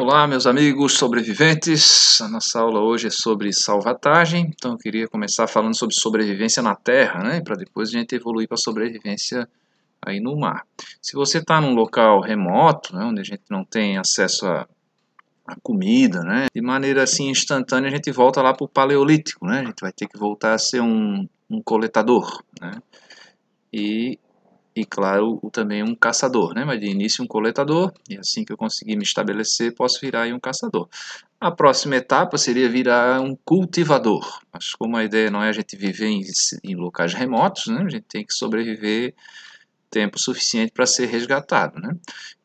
Olá, meus amigos sobreviventes. A nossa aula hoje é sobre salvatagem. Então, eu queria começar falando sobre sobrevivência na terra, né? Para depois a gente evoluir para sobrevivência aí no mar. Se você está num local remoto, né, onde a gente não tem acesso a comida, né? De maneira assim instantânea, a gente volta lá para o paleolítico, né? A gente vai ter que voltar a ser um coletador, né? E claro, também um caçador, né? Mas de início um coletador, e assim que eu conseguir me estabelecer, posso virar aí um caçador. A próxima etapa seria virar um cultivador, mas como a ideia não é a gente viver em locais remotos, né? A gente tem que sobreviver tempo suficiente para ser resgatado, né?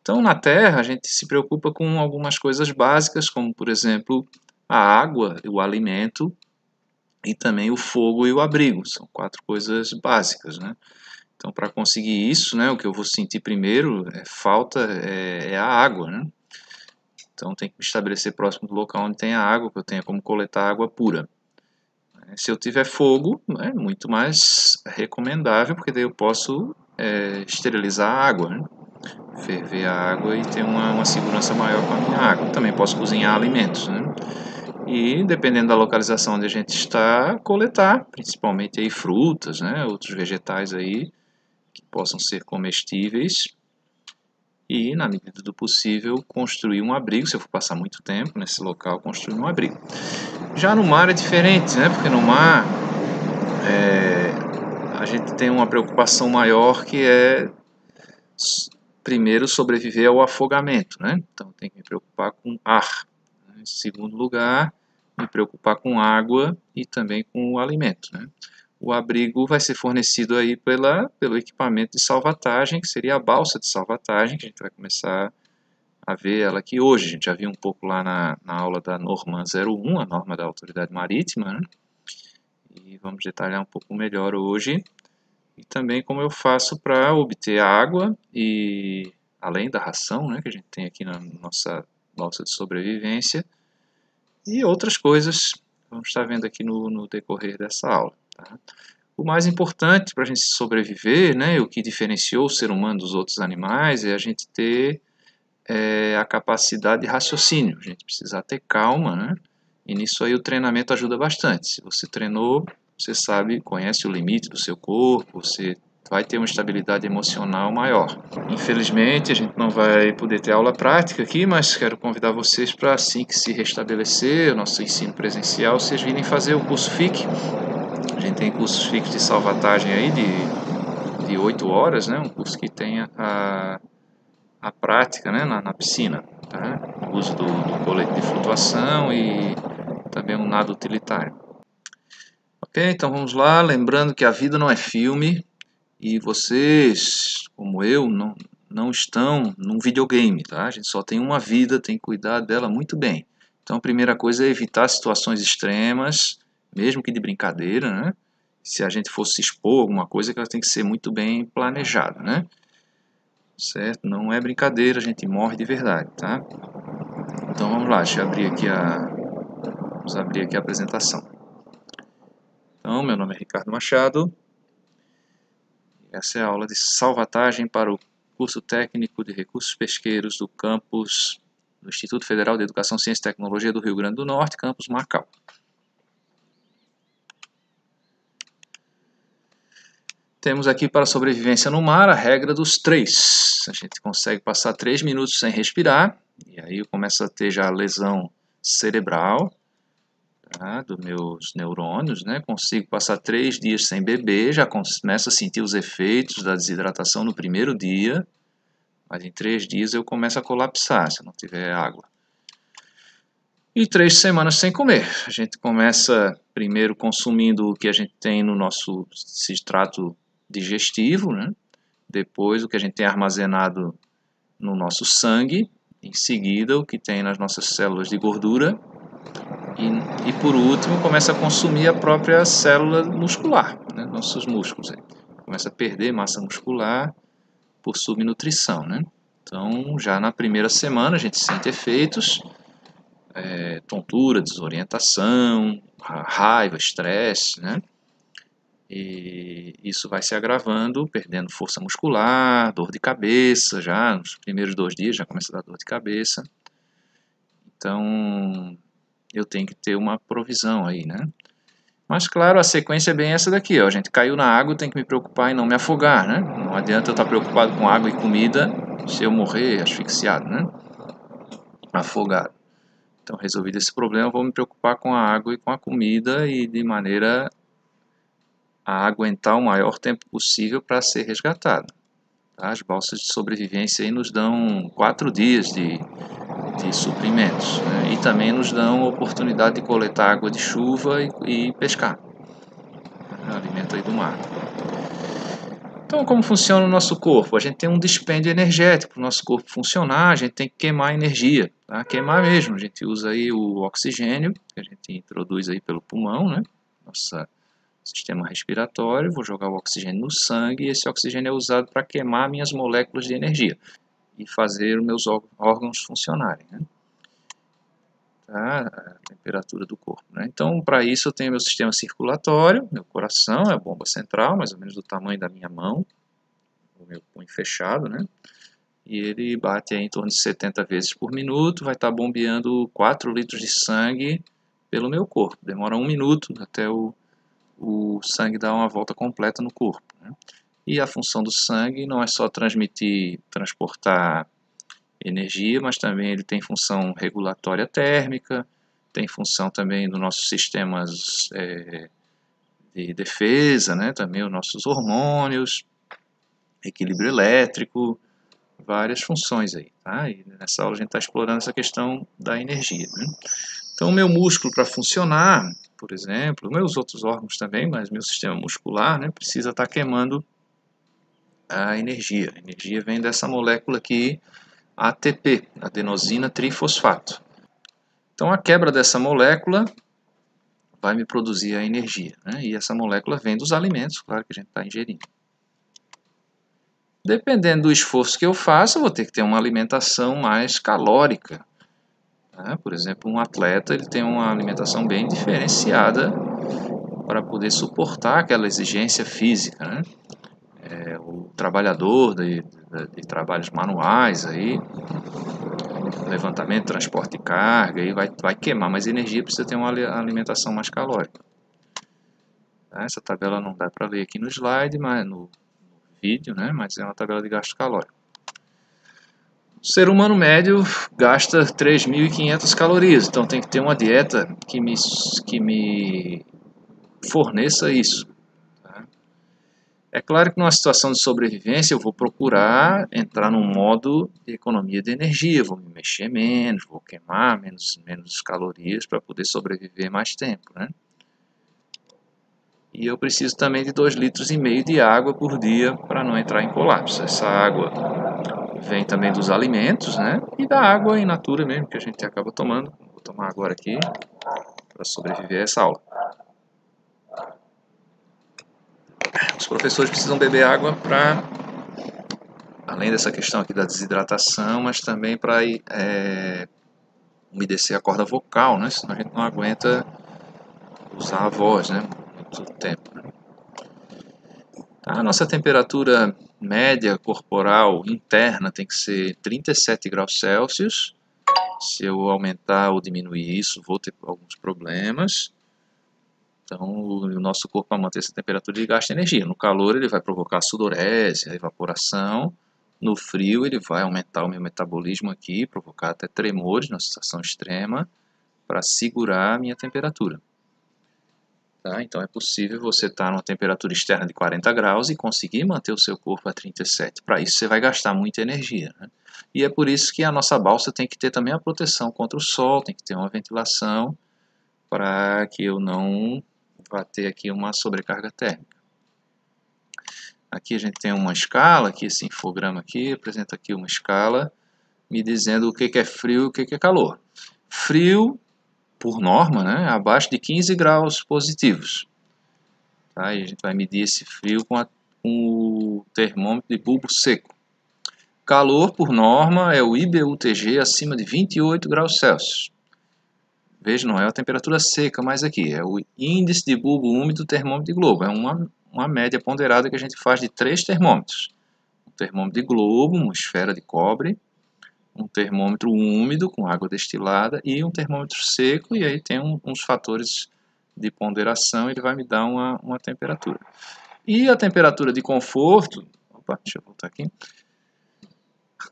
Então, na Terra, a gente se preocupa com algumas coisas básicas, como, por exemplo, a água, o alimento e também o fogo e o abrigo. São 4 coisas básicas, né? Então, para conseguir isso, né, o que eu vou sentir primeiro é a água, né? Então, tem que me estabelecer próximo do local onde tem a água, que eu tenha como coletar água pura. Se eu tiver fogo, é muito mais recomendável, porque daí eu posso esterilizar a água, né? Ferver a água e ter uma segurança maior com a minha água. Também posso cozinhar alimentos, né? E, dependendo da localização onde a gente está, coletar, principalmente aí frutas, né, outros vegetais aí, que possam ser comestíveis e, na medida do possível, construir um abrigo. Se eu for passar muito tempo nesse local, construir um abrigo. Já no mar é diferente, né? Porque no mar a gente tem uma preocupação maior, que é primeiro sobreviver ao afogamento, né? Então tem que me preocupar com ar. Em segundo lugar, me preocupar com água e também com o alimento, né? O abrigo vai ser fornecido aí pelo equipamento de salvatagem, que seria a balsa de salvatagem, que a gente vai começar a ver ela aqui hoje. A gente já viu um pouco lá na aula da Norma 01, a norma da Autoridade Marítima, né? E vamos detalhar um pouco melhor hoje. E também como eu faço para obter a água, e além da ração, né, que a gente tem aqui na nossa balsa de sobrevivência, e outras coisas que vamos estar vendo aqui no decorrer dessa aula. Tá? O mais importante para a gente sobreviver, né, o que diferenciou o ser humano dos outros animais, é a gente ter a capacidade de raciocínio. A gente precisa ter calma, né? E nisso aí o treinamento ajuda bastante. Se você treinou, você sabe, conhece o limite do seu corpo, você vai ter uma estabilidade emocional maior. Infelizmente, a gente não vai poder ter aula prática aqui, mas quero convidar vocês para, assim que se restabelecer o nosso ensino presencial, vocês virem fazer o curso FIC. A gente tem cursos FIC de salvatagem aí de 8 horas, né? Um curso que tem a prática, né, na piscina, tá? O uso do colete de flutuação e também um nado utilitário. Ok, então vamos lá, lembrando que a vida não é filme e vocês, como eu, não estão num videogame, tá? A gente só tem uma vida, tem que cuidar dela muito bem. Então a primeira coisa é evitar situações extremas, mesmo que de brincadeira, né? Se a gente fosse expor alguma coisa, que ela tem que ser muito bem planejada, né? Certo? Não é brincadeira, a gente morre de verdade, tá? Então vamos lá, deixa eu abrir aqui vamos abrir aqui a apresentação. Então, meu nome é Ricardo Machado. Essa é a aula de salvatagem para o curso técnico de recursos pesqueiros do campus do Instituto Federal de Educação, Ciência e Tecnologia do Rio Grande do Norte, campus Macau. Temos aqui para sobrevivência no mar a regra dos 3. A gente consegue passar 3 minutos sem respirar, e aí eu começo a ter já lesão cerebral, tá, dos meus neurônios, né? Consigo passar 3 dias sem beber, já começo a sentir os efeitos da desidratação no primeiro dia, mas em 3 dias eu começo a colapsar se eu não tiver água. E 3 semanas sem comer. A gente começa primeiro consumindo o que a gente tem no nosso substrato digestivo, né? Depois o que a gente tem armazenado no nosso sangue, em seguida o que tem nas nossas células de gordura e por último começa a consumir a própria célula muscular, né? Nossos músculos. Começa a perder massa muscular por subnutrição, né? Então já na primeira semana a gente sente efeitos, tontura, desorientação, raiva, estresse, né? E isso vai se agravando, perdendo força muscular, dor de cabeça, já nos primeiros 2 dias já começa a dar dor de cabeça. Então, eu tenho que ter uma provisão aí, né? Mas, claro, a sequência é bem essa daqui, ó. A gente caiu na água, tem que me preocupar em não me afogar, né? Não adianta eu estar preocupado com água e comida se eu morrer asfixiado, né? Afogado. Então, resolvido esse problema, eu vou me preocupar com a água e com a comida e de maneira a aguentar o maior tempo possível para ser resgatada. Tá? As balsas de sobrevivência aí nos dão 4 dias de suprimentos, né? E também nos dão a oportunidade de coletar água de chuva e pescar, né? Alimento aí do mar. Então, como funciona o nosso corpo? A gente tem um dispêndio energético. Para o nosso corpo funcionar, a gente tem que queimar energia. Tá? Queimar mesmo. A gente usa aí o oxigênio, que a gente introduz aí pelo pulmão, né? Nosso sistema respiratório. Vou jogar o oxigênio no sangue e esse oxigênio é usado para queimar minhas moléculas de energia e fazer os meus órgãos funcionarem, né? Tá? A temperatura do corpo, né? Então, para isso eu tenho meu sistema circulatório, meu coração, é a bomba central, mais ou menos do tamanho da minha mão, o meu punho fechado, né? E ele bate aí em torno de 70 vezes por minuto, vai estar bombeando 4 litros de sangue pelo meu corpo. Demora 1 minuto até o sangue dar uma volta completa no corpo, né? E a função do sangue não é só transportar energia, mas também ele tem função regulatória térmica, tem função também dos nossos sistemas de defesa, né? Também os nossos hormônios, equilíbrio elétrico, várias funções aí, tá? E nessa aula a gente está explorando essa questão da energia, né? Então o meu músculo para funcionar, por exemplo, meus outros órgãos também, mas meu sistema muscular, né, precisa estar queimando a energia. A energia vem dessa molécula aqui, ATP, adenosina trifosfato. Então a quebra dessa molécula vai me produzir a energia, né? E essa molécula vem dos alimentos, claro, que a gente está ingerindo. Dependendo do esforço que eu faço, eu vou ter que ter uma alimentação mais calórica, né? Por exemplo, um atleta ele tem uma alimentação bem diferenciada para poder suportar aquela exigência física, né? O trabalhador de trabalhos manuais aí, levantamento, transporte de carga, aí vai queimar mais energia, precisa ter uma alimentação mais calórica. Essa tabela não dá para ler aqui no slide, mas no vídeo, né? Mas é uma tabela de gasto calórico. O ser humano médio gasta 3.500 calorias, então tem que ter uma dieta que me forneça isso. É claro que numa situação de sobrevivência eu vou procurar entrar num modo de economia de energia, vou me mexer menos, vou queimar menos calorias para poder sobreviver mais tempo, né? E eu preciso também de 2,5 litros de água por dia para não entrar em colapso. Essa água vem também dos alimentos, né? E da água in natura mesmo, que a gente acaba tomando. Vou tomar agora aqui para sobreviver a essa aula. Os professores precisam beber água para, além dessa questão aqui da desidratação, mas também para umedecer a corda vocal, né? Senão a gente não aguenta usar a voz, né? Muito tempo, né? A nossa temperatura média corporal interna tem que ser 37 graus Celsius. Se eu aumentar ou diminuir isso, vou ter alguns problemas. Então, o nosso corpo, para manter essa temperatura, ele gasta energia. No calor, ele vai provocar sudorese, evaporação. No frio, ele vai aumentar o meu metabolismo aqui, provocar até tremores na situação extrema, para segurar a minha temperatura. Tá? Então, é possível você estar numa temperatura externa de 40 graus e conseguir manter o seu corpo a 37. Para isso, você vai gastar muita energia, né? E é por isso que a nossa balsa tem que ter também a proteção contra o sol, tem que ter uma ventilação para que eu não vá ter aqui uma sobrecarga térmica. Aqui a gente tem uma escala, aqui esse infograma aqui apresenta aqui uma escala me dizendo o que é frio e o que é calor. Frio, por norma, né, abaixo de 15 graus positivos. Tá? E a gente vai medir esse frio com o termômetro de bulbo seco. Calor, por norma, é o IBUTG acima de 28 graus Celsius. Veja, não é a temperatura seca, mas aqui é o índice de bulbo úmido do termômetro de globo. É uma média ponderada que a gente faz de 3 termômetros. Um termômetro de globo, uma esfera de cobre, um termômetro úmido com água destilada e um termômetro seco, e aí tem uns fatores de ponderação, ele vai me dar uma temperatura. E a temperatura de conforto, opa, deixa eu voltar aqui,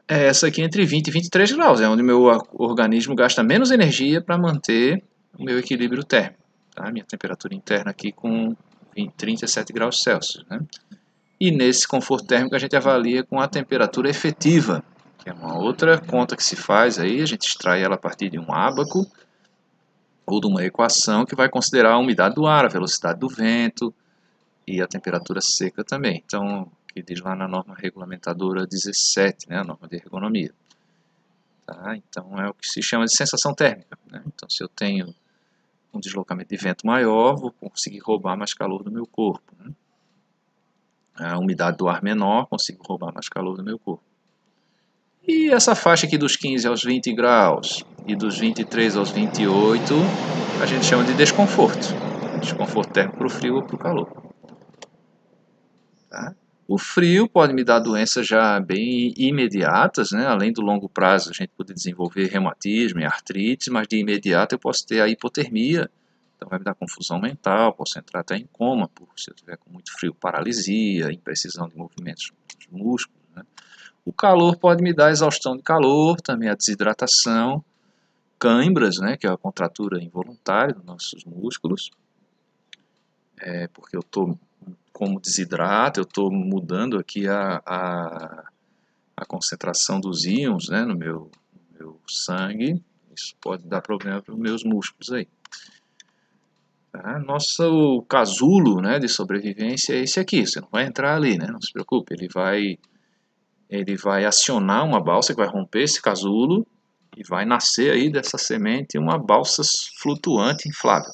é essa aqui entre 20 e 23 graus, é onde o meu organismo gasta menos energia para manter o meu equilíbrio térmico. Tá? Minha temperatura interna aqui com 37 graus Celsius. Né? E nesse conforto térmico a gente avalia com a temperatura efetiva, que é uma outra conta que se faz aí, a gente extrai ela a partir de um ábaco ou de uma equação que vai considerar a umidade do ar, a velocidade do vento e a temperatura seca também. Então, que diz lá na norma regulamentadora 17, né, a norma de ergonomia. Tá? Então, é o que se chama de sensação térmica. Né? Então, se eu tenho um deslocamento de vento maior, vou conseguir roubar mais calor do meu corpo. Né? A umidade do ar menor, consigo roubar mais calor do meu corpo. E essa faixa aqui dos 15 aos 20 graus e dos 23 aos 28, a gente chama de desconforto. Desconforto térmico para o frio ou para o calor. Tá? O frio pode me dar doenças já bem imediatas, né? Além do longo prazo, a gente pode desenvolver reumatismo e artrite, mas de imediato eu posso ter a hipotermia, então vai me dar confusão mental, posso entrar até em coma, se eu tiver com muito frio, paralisia, imprecisão de movimentos dos músculos. Né? O calor pode me dar exaustão de calor, também a desidratação, cãibras, né? Que é a contratura involuntária dos nossos músculos, porque eu estou como desidrato, eu estou mudando aqui a concentração dos íons, né, no meu sangue, isso pode dar problema para os meus músculos aí. Tá? O casulo, né, de sobrevivência é esse aqui, você não vai entrar ali, né, não se preocupe, ele vai acionar uma balsa que vai romper esse casulo e vai nascer aí dessa semente uma balsa flutuante inflável,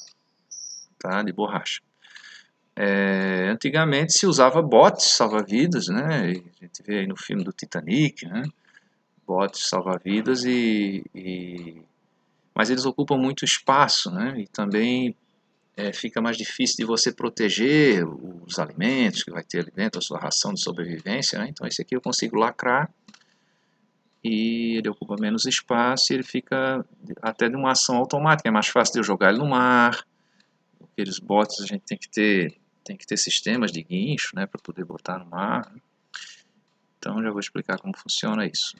tá, de borracha. Antigamente se usava botes salva-vidas, né? A gente vê aí no filme do Titanic, né? Botes salva-vidas mas eles ocupam muito espaço, né? E também fica mais difícil de você proteger os alimentos que vai ter ali dentro, a sua ração de sobrevivência, né? Então esse aqui eu consigo lacrar e ele ocupa menos espaço e ele fica até de uma ação automática, é mais fácil de eu jogar ele no mar. Aqueles botes a gente tem que ter sistemas de guincho, né, para poder botar no mar. Então já vou explicar como funciona isso.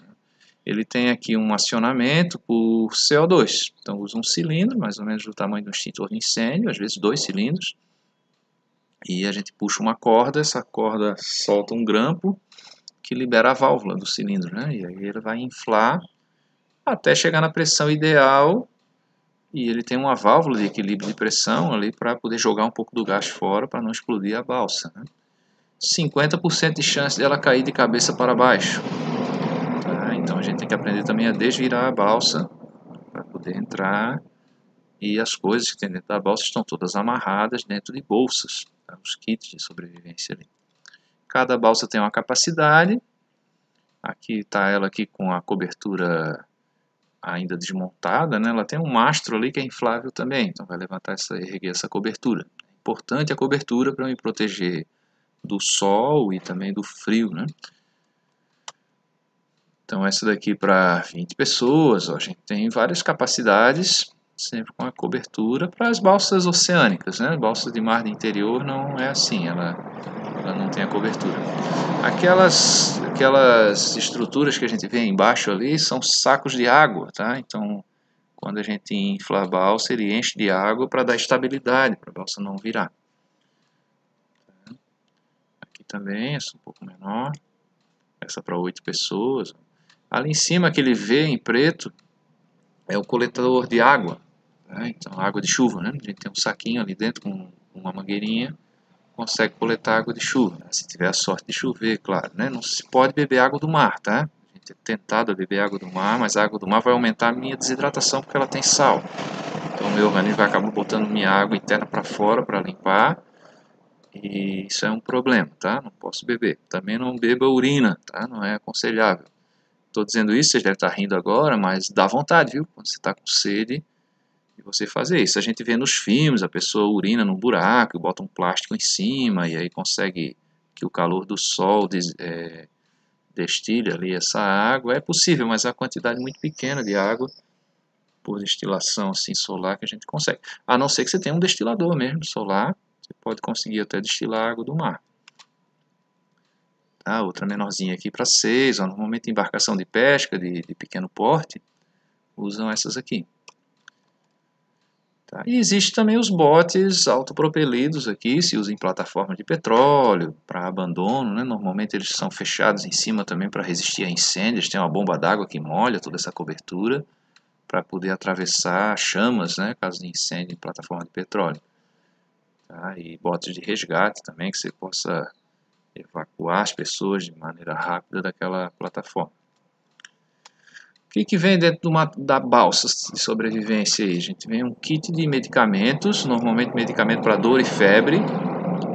Ele tem aqui um acionamento por CO2. Então usa um cilindro, mais ou menos do tamanho do extintor de incêndio, às vezes 2 cilindros. E a gente puxa uma corda, essa corda solta um grampo que libera a válvula do cilindro, né? E aí ele vai inflar até chegar na pressão ideal. E ele tem uma válvula de equilíbrio de pressão ali para poder jogar um pouco do gás fora para não explodir a balsa. Né? 50% de chance dela cair de cabeça para baixo. Tá? Então a gente tem que aprender também a desvirar a balsa para poder entrar. E as coisas que tem dentro da balsa estão todas amarradas dentro de bolsas, tá? Os kits de sobrevivência ali. Cada balsa tem uma capacidade. Aqui está ela aqui com a cobertura ainda desmontada, né? Ela tem um mastro ali que é inflável também, então vai levantar erguer essa cobertura. É importante a cobertura para me proteger do sol e também do frio, né? Então essa daqui para 20 pessoas, ó, a gente tem várias capacidades, sempre com a cobertura para as balsas oceânicas, né? Balsas de mar de interior não é assim, ela não tem a cobertura. Aquelas estruturas que a gente vê embaixo ali são sacos de água, tá? Então, quando a gente infla a balsa, ele enche de água para dar estabilidade, para a balsa não virar. Aqui também, essa um pouco menor. Essa para 8 pessoas. Ali em cima, aquele V em preto, é o coletador de água. Tá? Então, água de chuva, né? A gente tem um saquinho ali dentro com uma mangueirinha. Consegue coletar água de chuva, né? Se tiver a sorte de chover, claro, né? Não se pode beber água do mar, tá? A gente é tentado a beber água do mar, mas a água do mar vai aumentar a minha desidratação porque ela tem sal. Então o meu organismo vai acabar botando minha água interna para fora para limpar e isso é um problema, tá? Não posso beber. Também não beba urina, tá? Não é aconselhável. Estou dizendo isso, vocês devem estar rindo agora, mas dá vontade, viu? Quando você está com sede, de você fazer isso. A gente vê nos filmes, a pessoa urina num buraco, bota um plástico em cima e aí consegue que o calor do sol destile ali essa água. É possível, mas a quantidade muito pequena de água por destilação assim, solar que a gente consegue. A não ser que você tenha um destilador mesmo solar, você pode conseguir até destilar água do mar. Tá, outra menorzinha aqui para 6. Normalmente embarcação de pesca de pequeno porte usam essas aqui. Tá? E existe também os botes autopropelidos aqui, se usa em plataforma de petróleo, para abandono, né? Normalmente eles são fechados em cima também para resistir a incêndios, tem uma bomba d'água que molha toda essa cobertura para poder atravessar chamas, né? Caso de incêndio em plataforma de petróleo. Tá? E botes de resgate também, que você possa evacuar as pessoas de maneira rápida daquela plataforma. O que vem dentro da balsa de sobrevivência aí? A gente vem um kit de medicamentos, normalmente medicamento para dor e febre,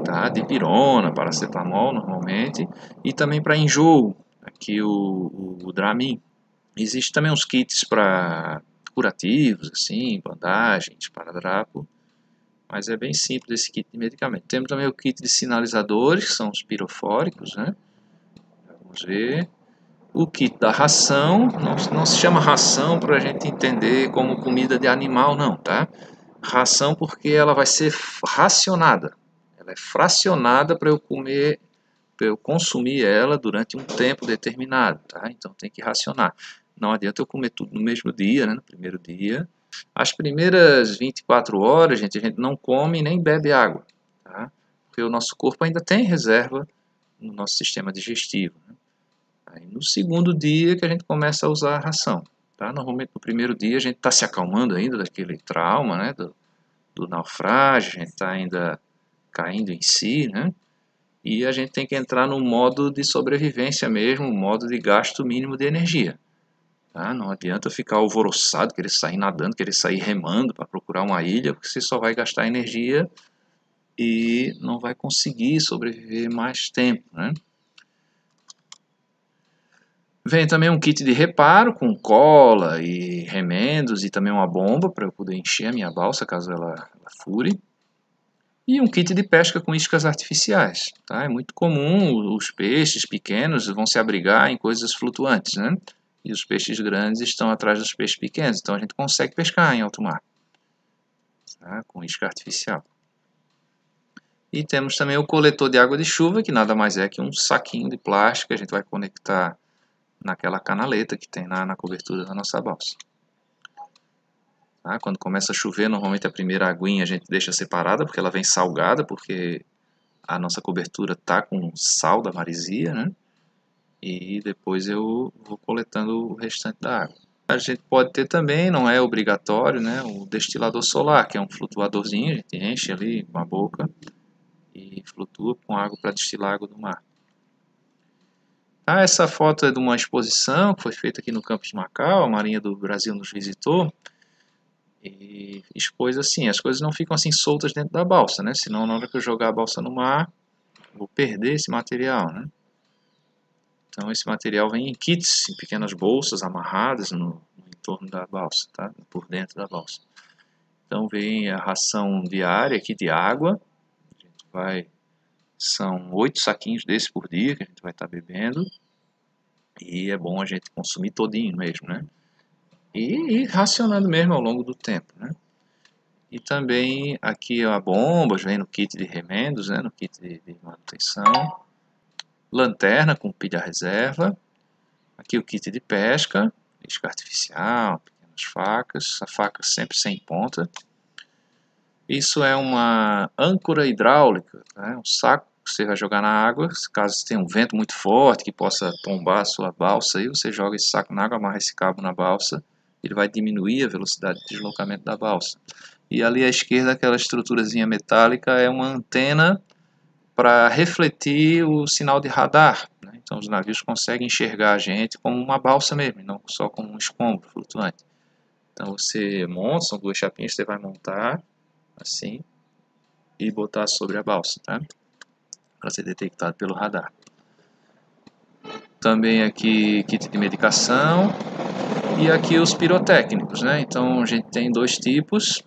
tá? Dipirona, paracetamol normalmente, e também para enjoo, aqui o Dramin. Existe também uns kits para curativos, assim, bandagens, esparadrapo, mas é bem simples esse kit de medicamento. Temos também o kit de sinalizadores, que são os pirofóricos, né? Vamos ver. O kit da ração, não se chama ração para a gente entender como comida de animal, não, tá? Ração porque ela vai ser racionada. Ela é fracionada para eu comer, para eu consumir ela durante um tempo determinado, tá? Então tem que racionar. Não adianta eu comer tudo no mesmo dia, né? No primeiro dia. As primeiras 24 horas, gente, a gente não come nem bebe água, tá? Porque o nosso corpo ainda tem reserva no nosso sistema digestivo, né? Aí, no segundo dia que a gente começa a usar a ração. Tá? Normalmente no primeiro dia a gente está se acalmando ainda daquele trauma, né? do naufrágio, a gente está ainda caindo em si, né? E a gente tem que entrar no modo de sobrevivência mesmo, modo de gasto mínimo de energia. Tá? Não adianta ficar alvoroçado, querer sair nadando, querer sair remando para procurar uma ilha, porque você só vai gastar energia e não vai conseguir sobreviver mais tempo, né? Vem também um kit de reparo com cola e remendos e também uma bomba para eu poder encher a minha balsa caso ela fure. E um kit de pesca com iscas artificiais. Tá? É muito comum os peixes pequenos vão se abrigar em coisas flutuantes, né? E os peixes grandes estão atrás dos peixes pequenos. Então a gente consegue pescar em alto mar, tá? Com isca artificial. E temos também o coletor de água de chuva, que nada mais é que um saquinho de plástico que a gente vai conectar naquela canaleta que tem na cobertura da nossa balsa. Tá? Quando começa a chover, normalmente a primeira aguinha a gente deixa separada, porque ela vem salgada, porque a nossa cobertura está com sal da maresia, né? E depois eu vou coletando o restante da água. A gente pode ter também, não é obrigatório, né? O destilador solar, que é um flutuadorzinho, a gente enche ali com a boca e flutua com água para destilar água do mar. Ah, essa foto é de uma exposição que foi feita aqui no campus de Macau, a Marinha do Brasil nos visitou e expôs assim, as coisas não ficam assim soltas dentro da balsa, né? Senão na hora que eu jogar a balsa no mar, eu vou perder esse material, né? Então esse material vem em kits, em pequenas bolsas amarradas no entorno da balsa, tá? Por dentro da balsa. Então vem a ração diária aqui de água, a gente são 8 saquinhos desse por dia que a gente vai estar bebendo. E é bom a gente consumir todinho mesmo, né? E ir racionando mesmo ao longo do tempo, né? E também aqui a bomba, vem no kit de remendos, né? No kit de manutenção. Lanterna com pilha reserva. Aqui o kit de pesca, isca artificial, pequenas facas. A faca sempre sem ponta. Isso é uma âncora hidráulica, né? Um saco que você vai jogar na água, caso tenha um vento muito forte que possa tombar a sua balsa, aí você joga esse saco na água, amarra esse cabo na balsa, ele vai diminuir a velocidade de deslocamento da balsa. E ali à esquerda, aquela estruturazinha metálica é uma antena para refletir o sinal de radar, né? Então os navios conseguem enxergar a gente como uma balsa mesmo, não só como um escombro flutuante. Então você monta, são duas chapinhas que você vai montar assim e botar sobre a balsa, tá? Para ser detectado pelo radar. Também aqui kit de medicação e aqui os pirotécnicos, né? Então a gente tem dois tipos,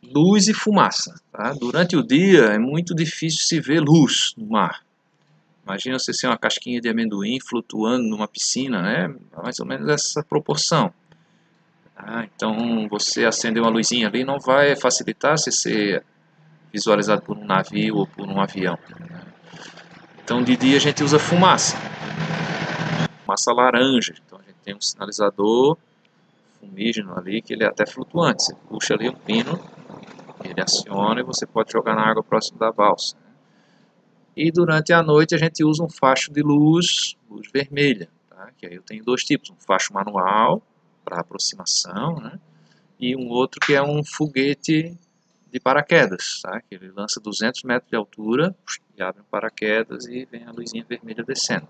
luz e fumaça. Tá? Durante o dia é muito difícil se ver luz no mar, Imagina você ser uma casquinha de amendoim flutuando numa piscina, né? Mais ou menos essa proporção. Então você acender uma luzinha ali não vai facilitar você ser visualizado por um navio ou por um avião. Então de dia a gente usa fumaça laranja. Então a gente tem um sinalizador fumígeno ali que ele é até flutuante. Você puxa ali um pino, ele aciona e você pode jogar na água próximo da balsa. E durante a noite a gente usa um facho de luz vermelha, tá? Que aí eu tenho dois tipos, um facho manual para aproximação, né? E um outro que é um foguete de paraquedas, tá? Que ele lança 200 metros de altura e abre um paraquedas e vem a luzinha vermelha descendo.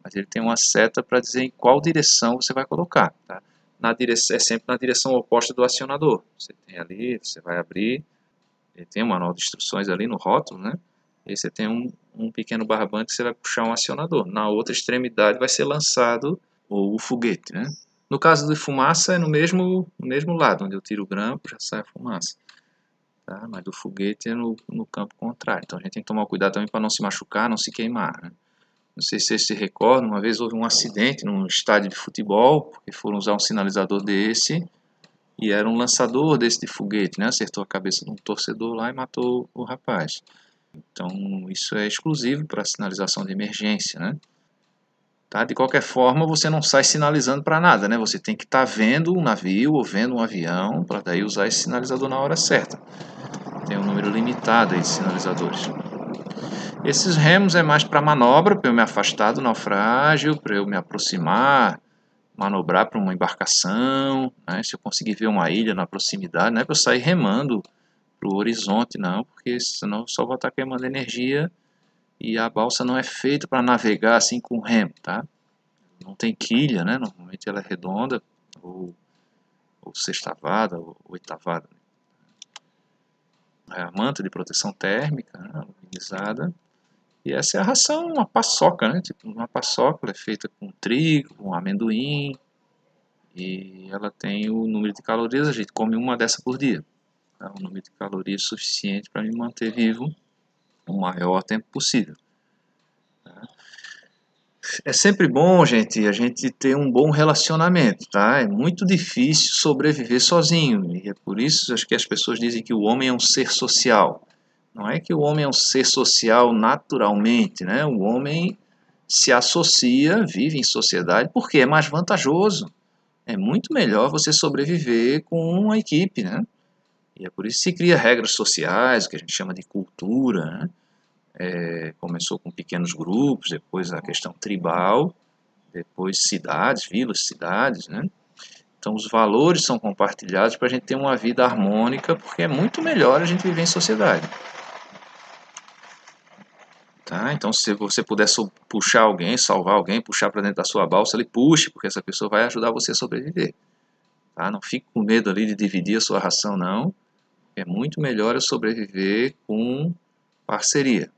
Mas ele tem uma seta para dizer em qual direção você vai colocar, tá? É sempre na direção oposta do acionador. Você tem ali, você vai abrir, ele tem um manual de instruções ali no rótulo, né? E você tem um pequeno barbante que você vai puxar um acionador. Na outra extremidade vai ser lançado o foguete, né? No caso de fumaça é no mesmo lado, onde eu tiro o grampo já sai a fumaça. Tá? Mas do foguete é no campo contrário. Então a gente tem que tomar cuidado também para não se machucar, não se queimar, né? Não sei se vocês se recordam, uma vez houve um acidente num estádio de futebol, porque foram usar um sinalizador desse, e era um lançador desse de foguete, né? Acertou a cabeça de um torcedor lá e matou o rapaz. Então isso é exclusivo para sinalização de emergência, né? Tá? De qualquer forma, você não sai sinalizando para nada, né? Você tem que estar vendo um navio ou vendo um avião para daí usar esse sinalizador na hora certa. Tem um número limitado aí de sinalizadores. Esses remos é mais para manobra, para eu me afastar do naufrágio, para eu me aproximar, manobrar para uma embarcação, né? Se eu conseguir ver uma ilha na proximidade, não é para eu sair remando para o horizonte, não, porque senão eu só vou estar queimando energia e a balsa não é feita para navegar assim com remo, tá? Não tem quilha, né? Normalmente ela é redonda ou sextavada ou oitavada. É a manta de proteção térmica, né? Aluminizada. E essa é a ração, uma paçoca, né? Tipo, uma paçoca, ela é feita com trigo, com amendoim. E ela tem o número de calorias, a gente come uma dessa por dia. Tá? Um número de calorias suficiente para me manter vivo o maior tempo possível. Tá? É sempre bom, gente, a gente ter um bom relacionamento, tá? É muito difícil sobreviver sozinho. E é por isso acho que as pessoas dizem que o homem é um ser social. Não é que o homem é um ser social naturalmente, né? O homem se associa, vive em sociedade, porque é mais vantajoso. É muito melhor você sobreviver com uma equipe, né? E é por isso que se cria regras sociais, o que a gente chama de cultura, né? Começou com pequenos grupos, depois a questão tribal, depois cidades, vilas, cidades, né? Então os valores são compartilhados para a gente ter uma vida harmônica, porque é muito melhor a gente viver em sociedade. Tá? Então, se você puder puxar alguém, salvar alguém, puxar para dentro da sua balsa, ele puxe, porque essa pessoa vai ajudar você a sobreviver. Tá? Não fique com medo ali de dividir a sua ração, não. É muito melhor eu sobreviver com parceria.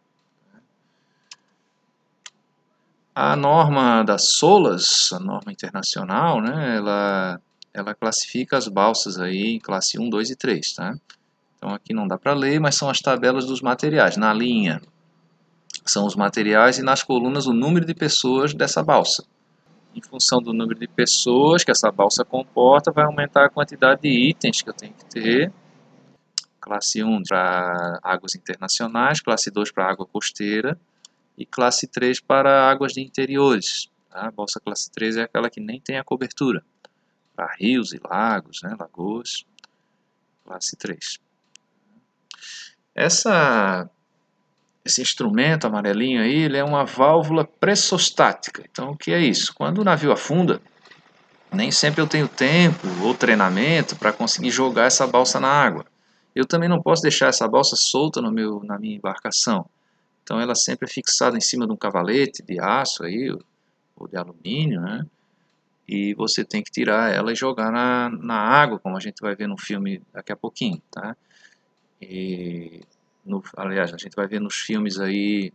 A norma das SOLAS, a norma internacional, né, ela classifica as balsas aí em classe 1, 2 e 3. Tá? Então aqui não dá para ler, mas são as tabelas dos materiais. Na linha são os materiais e nas colunas o número de pessoas dessa balsa. Em função do número de pessoas que essa balsa comporta, vai aumentar a quantidade de itens que eu tenho que ter. Classe 1 para águas internacionais, classe 2 para água costeira e classe 3 para águas de interiores. A balsa classe 3 é aquela que nem tem a cobertura, para rios e lagos, né, lagoas, classe 3. Esse instrumento amarelinho aí, ele é uma válvula pressostática. Então, o que é isso? Quando o navio afunda, nem sempre eu tenho tempo ou treinamento para conseguir jogar essa balsa na água. Eu também não posso deixar essa balsa solta na minha embarcação. Então ela sempre é fixada em cima de um cavalete de aço aí, ou de alumínio, né? E você tem que tirar ela e jogar na água, como a gente vai ver no filme daqui a pouquinho, tá? Aliás, a gente vai ver nos filmes aí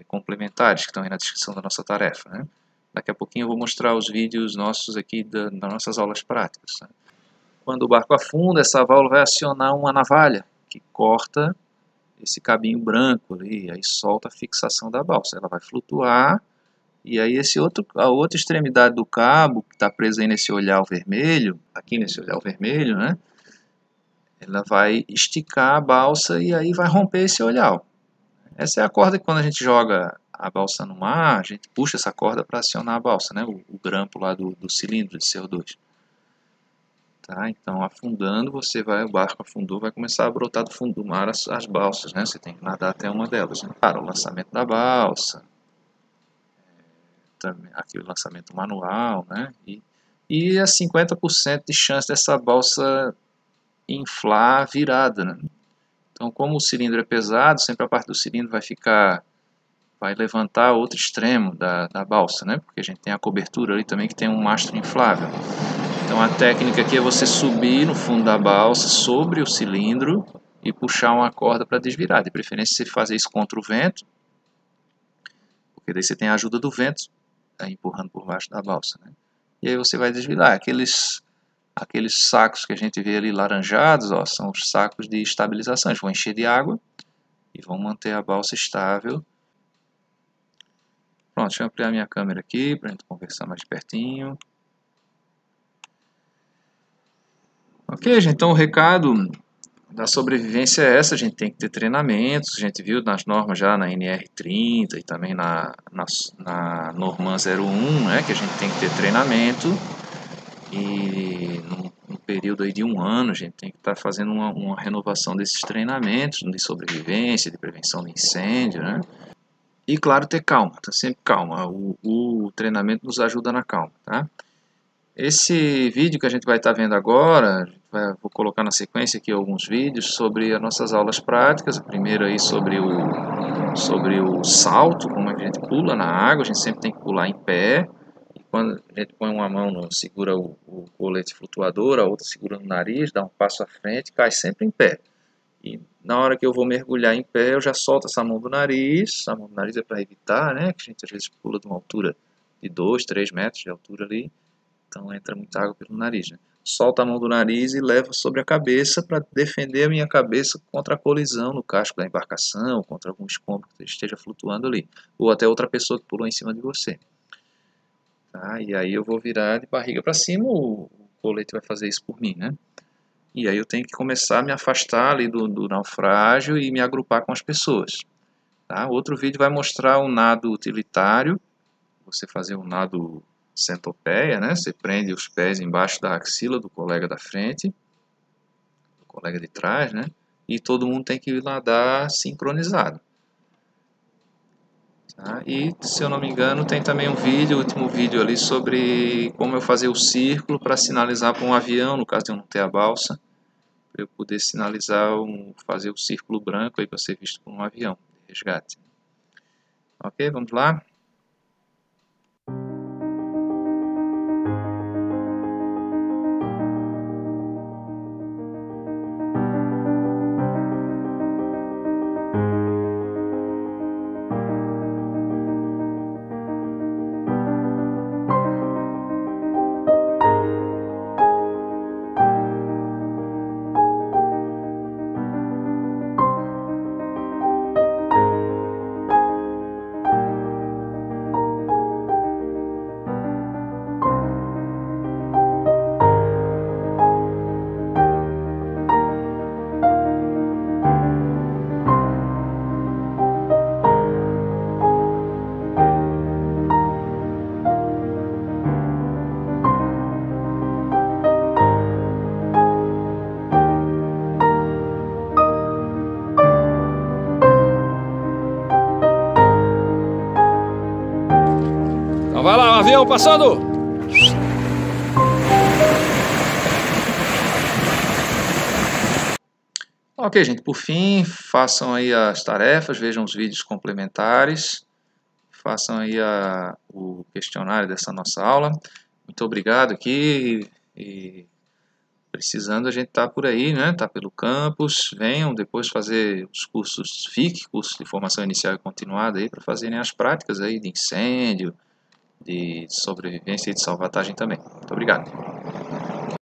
complementares que estão aí na descrição da nossa tarefa, né? Daqui a pouquinho eu vou mostrar os vídeos nossos aqui das nossas aulas práticas. Tá? Quando o barco afunda, essa válvula vai acionar uma navalha que corta esse cabinho branco ali, aí solta a fixação da balsa, ela vai flutuar, e aí a outra extremidade do cabo, que está preso aí nesse olhar vermelho, aqui nesse olhar vermelho, né? Ela vai esticar a balsa e aí vai romper esse olhar. Essa é a corda que quando a gente joga a balsa no mar, a gente puxa essa corda para acionar a balsa, né? O grampo lá do cilindro de CO2. Tá? Então, afundando, o barco afundou, vai começar a brotar do fundo do mar as balsas, né? Você tem que nadar até uma delas, né? Claro, o lançamento da balsa, também, aqui o lançamento manual, né? E é 50% de chance dessa balsa inflar virada, né? Então, como o cilindro é pesado, sempre a parte do cilindro vai levantar outro extremo da balsa, né? Porque a gente tem a cobertura ali também que tem um mastro inflável. Então a técnica aqui é você subir no fundo da balsa sobre o cilindro e puxar uma corda para desvirar. De preferência você fazer isso contra o vento, porque daí você tem a ajuda do vento empurrando por baixo da balsa, né? E aí você vai desvirar. Aqueles sacos que a gente vê ali laranjados, ó, são os sacos de estabilização. Eles vão encher de água e vão manter a balsa estável. Pronto, deixa eu ampliar minha câmera aqui para a gente conversar mais pertinho. Ok, gente, então o recado da sobrevivência é essa, a gente tem que ter treinamentos, a gente viu nas normas já na NR30 e também na Norman 01, né, que a gente tem que ter treinamento e no período aí de 1 ano a gente tem que estar fazendo uma renovação desses treinamentos de sobrevivência, de prevenção de incêndio, né? E claro, ter calma, tá sempre calma, o treinamento nos ajuda na calma, tá? Esse vídeo que a gente vai estar vendo agora, vou colocar na sequência aqui alguns vídeos sobre as nossas aulas práticas. O primeiro aí sobre o salto, como a gente pula na água, a gente sempre tem que pular em pé. E quando a gente põe uma mão, segura o colete flutuador, a outra segura no nariz, dá um passo à frente, cai sempre em pé. E na hora que eu vou mergulhar em pé, eu já solto essa mão do nariz. A mão do nariz é para evitar, né, que a gente às vezes pula de uma altura de 2, 3 metros de altura ali. Então entra muita água pelo nariz, né? Solta a mão do nariz e leva sobre a cabeça para defender a minha cabeça contra a colisão no casco da embarcação, contra algum escombro que esteja flutuando ali, ou até outra pessoa que pulou em cima de você. Tá? E aí eu vou virar de barriga para cima, o colete vai fazer isso por mim, né? E aí eu tenho que começar a me afastar ali do naufrágio e me agrupar com as pessoas. Tá? Outro vídeo vai mostrar um nado utilitário, você fazer um nado centopeia, né? Você prende os pés embaixo da axila do colega da frente, do colega de trás, né? E todo mundo tem que nadar sincronizado. Tá? E, se eu não me engano, tem também um vídeo, o último vídeo ali, sobre como eu fazer o círculo para sinalizar para um avião, no caso de eu não ter a balsa, para eu poder sinalizar, fazer o círculo branco para ser visto por um avião de resgate. Ok, vamos lá? Então vai lá, o avião passando! Ok, gente, por fim, façam aí as tarefas, vejam os vídeos complementares, façam aí o questionário dessa nossa aula. Muito obrigado aqui e precisando a gente tá por aí, né? Tá pelo campus, venham depois fazer os cursos FIC, cursos de formação inicial e continuada aí para fazerem as práticas aí de incêndio, de sobrevivência e de salvatagem também. Muito obrigado.